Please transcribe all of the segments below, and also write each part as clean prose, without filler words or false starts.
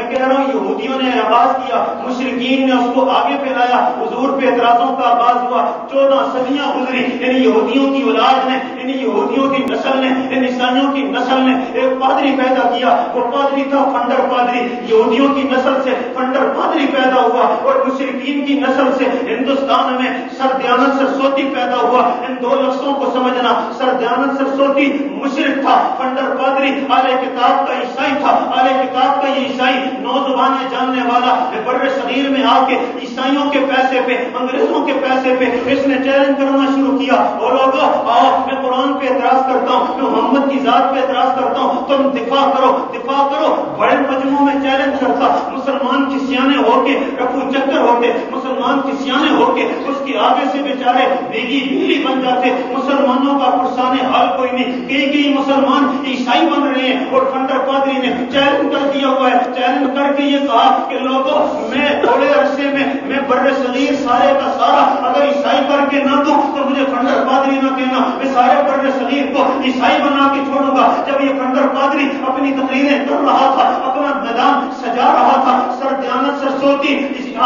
کہہ رہا ہوں یہودیوں نے آغاز کیا، مشرکین نے اس کو آگے پہ لایا، حضور پہ اعتراضوں کا آغاز ہوا، 14 صدیاں گزری، ان یہودیوں کی اولاد نے، ان یہودیوں کی نسل نے، ان عیسائیوں کی نسل نے ایک پادری پیدا کیا، وہ پادری تھا فنڈر پادری، یہودیوں کی نسل سے فنڈر پادری پیدا ہوا، اور مشرکین کی نسل سے ہندوستان میں سردیانت سرسوتی پیدا ہوا۔ ان دو لفظوں کو سمجھنا، سردیانت سرسوتی مشرک تھا، فنڈر پادری اہل کتاب کا عیسائی تھا، اہل کتاب کا یہ عیسائی نوزبانیں جاننے والا بر صغیر میں آ کے عیسائیوں کے پیسے پہ، انگریزوں کے پیسے پہ اس نے چیلنج کرنا شروع کیا، اور لوگوں آؤ میں قرآن پہ اعتراض کرتا ہوں، میں محمد کی ذات پہ اعتراض کرتا ہوں، تم دفاع کرو دفاع کرو۔ بڑے مجموعوں میں چیلنج کرتا، مسلمان کسیانے ہو کے رفو چکر ہوتے، مسلمان کسیانے ہو کے اس کے آگے سے بیچارے بیگی بجلی بن جاتے، مسلمانوں کا پرسان حال کوئی نہیں، کئی مسلمان عیسائی بن رہے ہیں، اور فنڈر پادری نے چیلنج کر دیا ہوا ہے، چیلنج کر کے یہ کہا کہ لوگوں میں تھوڑے عرصے میں بر صغیر سارے کا سارا اگر عیسائی کر کے نہ دوں تو مجھے فنڈر پادری نہ کہنا، میں سارے بر صغیر کو عیسائی بنا کے چھوڑوں گا۔ جب یہ فنڈر پادری اپنی تقریریں کر رہا تھا، اپنا میدان سجا رہا تھا، سردیانت سرسوتی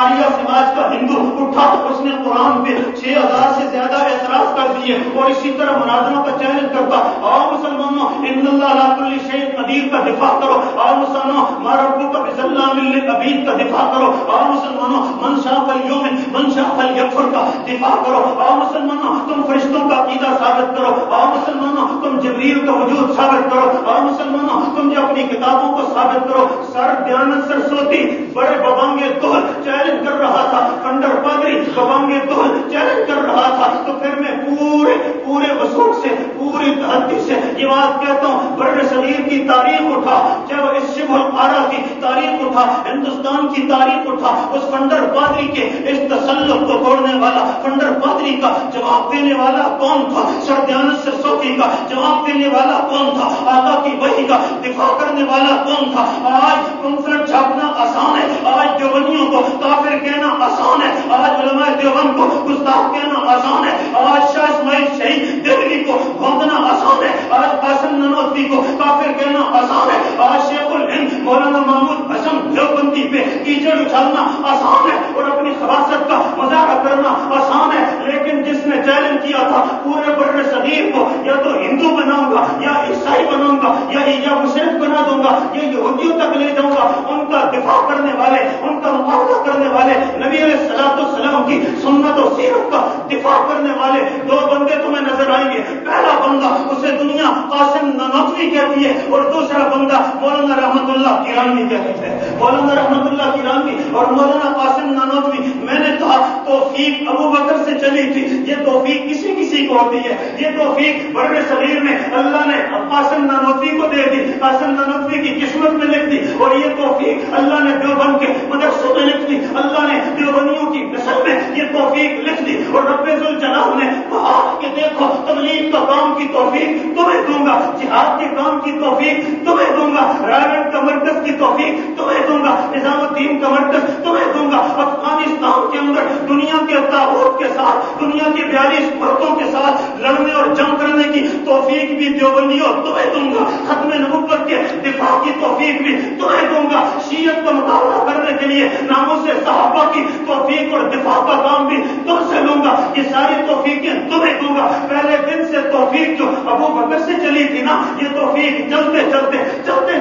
آریہ سماج کا ہندو اٹھا، اس نے قرآن پہ 6000 سے زیادہ اعتراض کر دیے، اور اسی طرح مناظروں کا چیلنج کرتا، آؤ مسلمانوں ان اللہ علی کل شیء قدیر کا دفاع کرو، آؤ مسلمانوں ما ربک بظلام للعبید کا دفاع کرو، آؤ مسلمانوں من شاء فلیؤمن من شاء فلیکفر کا دفاع کرو، آؤ مسلمانوں تم فرشتوں کا عقیدہ ثابت کرو، آؤ مسلمانوں تم جبریل کا وجود ثابت کرو، آؤ مسلمانوں تم جو اپنی کتابوں کو ثابت کرو۔ سردیانت سرسوتی بڑے ببانگے دہل چیلنج کر رہا تھا، فنڈر پادری ببانگے دہل چیلنج کر رہا تھا، تو پھر میں پورے وسوخ سے پوری تحدی سے یہ بات کہتا ہوں، بر صغیر کی تاریخ اٹھا، جب اس شبہ القارہ کی تاریخ اٹھا، ہندوستان کی تاریخ اٹھا، اس فنڈر پادری کے اس تسلط کو توڑنے والا، فنڈر پادری کا جواب دینے والا کون تھا؟ سردیانت سرسوتی کا جواب دینے والا کون تھا؟ آقا کی وحی کا دفاع کرنے والا کون تھا؟ آج پمفلٹ چھاپنا آسان ہے، آج دیوبندیوں کو کافر کہنا آسان ہے، آج علماء دیوبند کو گستاخ کہنا آسان ہے، آج شاہ اسماعیل شہید دہلوی کو بھونکنا آسان ہے، آج قاسم نانوتوی کو کافر کہنا آسان ہے، آج شیخ الہند مولانا محمود حسن دیوبندی پہ کیچڑ اچھالنا آسان ہے، اور اپنی خباثت کا مظاہرہ کرنا آسان ہے، لیکن جس نے چیلنج کیا تھا پورے بر صغیر کو یا تو ہندو بناؤں گا یا عیسائی بناؤں گا یا مشرک بنا دوں گا یا یہودیوں تک لے جاؤں گا، ان کا دفاع کرنے والے، ان کا مقابلہ کرنے والے، نبی علیہ السلام کی سنت و سیرت کا دفاع کرنے والے دو بندے تمہیں نظر آئیں گے۔ پہلا بندہ اسے دنیا قاسم نانوتوی کہتی ہے، اور دوسرا بندہ مولانا رحمت اللہ کیرانوی کہتی ہے۔ مولانا رحمت اللہ کیرانوی اور مولانا قاسم نانوتوی، میں نے کہا توفیق ابو بکر سے چلی تھی، یہ توفیق کسی کو ہوتی ہے، یہ توفیق بر صغیر میں اللہ نے قاسم نانوتوی کو دے دی، قاسم نانوتوی کی قسمت میں لکھ دی، اور یہ توفیق اللہ نے دیوبند کے مدرسوں میں لکھ دی، اللہ نے دیوبندیوں کی نسل میں یہ توفیق لکھ دی، اور رب ذوالجلال نے کہا کہ دیکھو تبلیغ کا کام کی توفیق تمہیں دوں گا، جہاد کے کام کی توفیق تمہیں دوں گا، رائے کا مرکز کی توفیق تمہیں دوں گا، نظام الدین کا مرکز تمہیں دوں گا، افغانستان کے اندر دنیا کے طاغوت کے ساتھ، دنیا کی 42 ملکوں کے ساتھ لڑنے اور جنگ کرنے کی توفیق بھی دیوبندیوں تمہیں دوں گا، ختم نبوت کے دفاع کی توفیق بھی تمہیں دوں گا، شیعت کا مقابلہ کرنے کے لیے ناموں سے صحابہ کی توفیق اور دفاع کا کام بھی تم سے لوں گا، یہ ساری توفیقیں تمہیں دوں گا۔ پہلے دن سے توفیق جو ابو بکر سے چلی تھی نا، یہ توفیق چلتے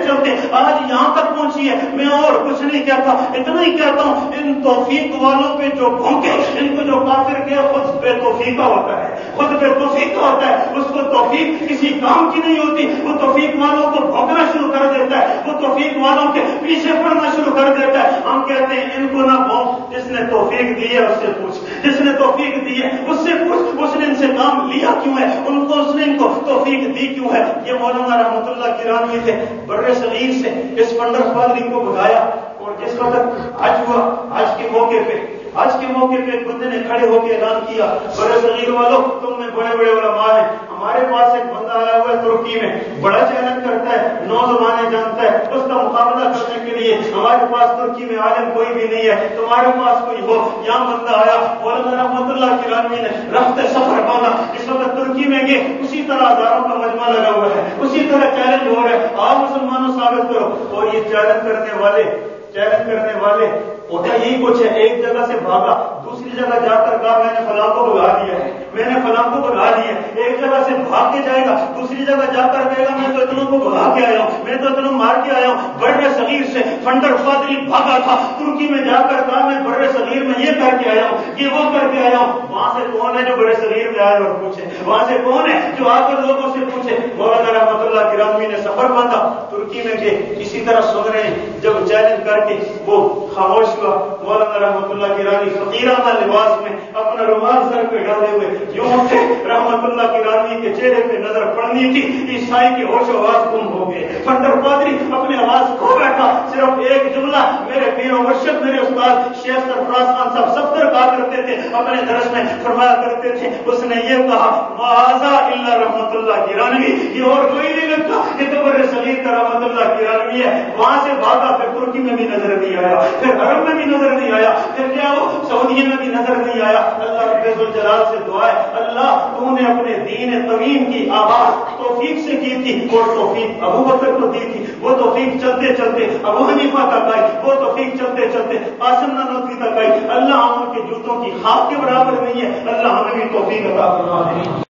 چلتے آج یہاں تک پہنچی ہے۔ میں اور کچھ نہیں کہتا، اتنا ہی کہتا ہوں ان توفیق والوں پہ جو بھونکے، ان کو جو کافر کے خود بے توفیقہ ہوتا ہے، خود بے توفیقہ ہوتا ہے، اس کو توفیق کسی کام کی نہیں ہوتی، وہ توفیق والوں کو بھونکنا شروع کر دیتا ہے، وہ توفیق والوں کے پیچھے پڑنا شروع کر دیتا ہے۔ ہم کہتے ہیں ان کو نہ بھونک، جس نے توفیق دی ہے اس سے پوچھ، جس نے توفیق دی ہے اس سے پوچھ، اس نے ان سے کام لیا کیوں ہے، اس نے ان کو توفیق دی کیوں ہے۔ یہ مولانا رحمت اللہ کیرانوی تھے، بر صغیر سے اس فنڈر پادری کو بھگایا، اور جس وقت حج ہوا، حج کے موقع پہ ایک بندے نے کھڑے ہو کے اعلان کیا، بر صغیر والوں تم میں بڑے علماء ہیں، ہمارے پاس ایک بندہ آیا ہوا ہے ترکی میں، بڑا چیلنج کرتا ہے، 9 زبانیں جانتا ہے، اس کا مقابلہ کرنے کے لیے ہمارے پاس ترکی میں عالم کوئی بھی نہیں ہے، تمہارے پاس کوئی ہو۔ یہاں بندہ آیا، مولانا رحمت اللہ کیرانوی نے رفت سفر باندھا، اس وقت ترکی میں گئے، اسی طرح ہزاروں کا مجمع لگا ہوا ہے، اسی طرح چیلنج ہو رہا ہے، آپ مسلمانوں ثابت کرو، اور یہ چیلنج کرنے والے چیلنج کرنے والے ہوتا یہی کچھ ہے، ایک جگہ سے بھاگا دوسری جگہ جا کر کہا میں نے فلاں کو بھگا دیا ہے، میں نے فلاں کو بھگا دیا ہے، ایک جگہ سے بھاگ کے جائے گا دوسری جگہ جا کر کہے گا میں تو اتنوں کو بھگا کے آیا ہوں، میں تو اتنوں مار کے آیا ہوں۔ بڑے صغیر سے فنڈر فاضلی بھاگا تھا، ترکی میں جا کر کہا میں بڑے صغیر میں یہ کر کے آیا ہوں، یہ وہ کر کے آیا ہوں۔ وہاں سے کون ہے جو بڑے صغیر میں آئے اور پوچھے؟ وہاں سے کون ہے جو آ کر لوگوں سے پوچھے؟ مولانا رحمۃ اللہ کراموی نے سفر باندھا ترکی میں کہ اسی طرح سن رہے ہیں، جب چیلنج کر کے وہ خاموش ہوا، مولانا رحمۃ اللہ کرانی فقیرانہ لباس میں اپنا رومال سر پہ ڈالے ہوئے یوں اٹھے، رحمۃ اللہ کرانی کے چہرے پہ نظر پڑنی تھی، عیسائی کے ہوش و آواز گم ہو گئے۔ فنڈر پادری اپنے آواز کھو بیٹھا، صرف ایک جملہ میرے پیر و مرشد میرے استاد شیخ سرفراز خان صاحب صفدر کہا کرتے تھے، اپنے درس میں فرمایا کرتے تھے، اس نے یہ کہا معاذا الا رحمۃ اللہ کرانی، یہ اور کوئی نہیں لگتا، یہ تو بڑے صغیر کا رحمۃ اللہ کرانی ہے۔ وہاں سے بھاگا، پھر ترکی میں بھی نظر نہیں آیا، پھر عرب میں بھی نظر نہیں آیا، پھر کیا وہ سعودیہ میں بھی نظر نہیں آیا۔ اللہ رب ذوالجلال سے دعا ہے، اللہ تو نے اپنے دین قویم کی آواز توفیق سے کی تھی، اور توفیق ابو بکر کو دی تھی، وہ توفیق چلتے چلتے ابو حنیفہ تک آئی، وہ توفیق چلتے چلتے قاسم نانوتوی تک آئی۔ اللہ ہم کے جوتوں کی خاک کے برابر نہیں ہے، اللہ ہمیں بھی توفیق عطا فرما دے۔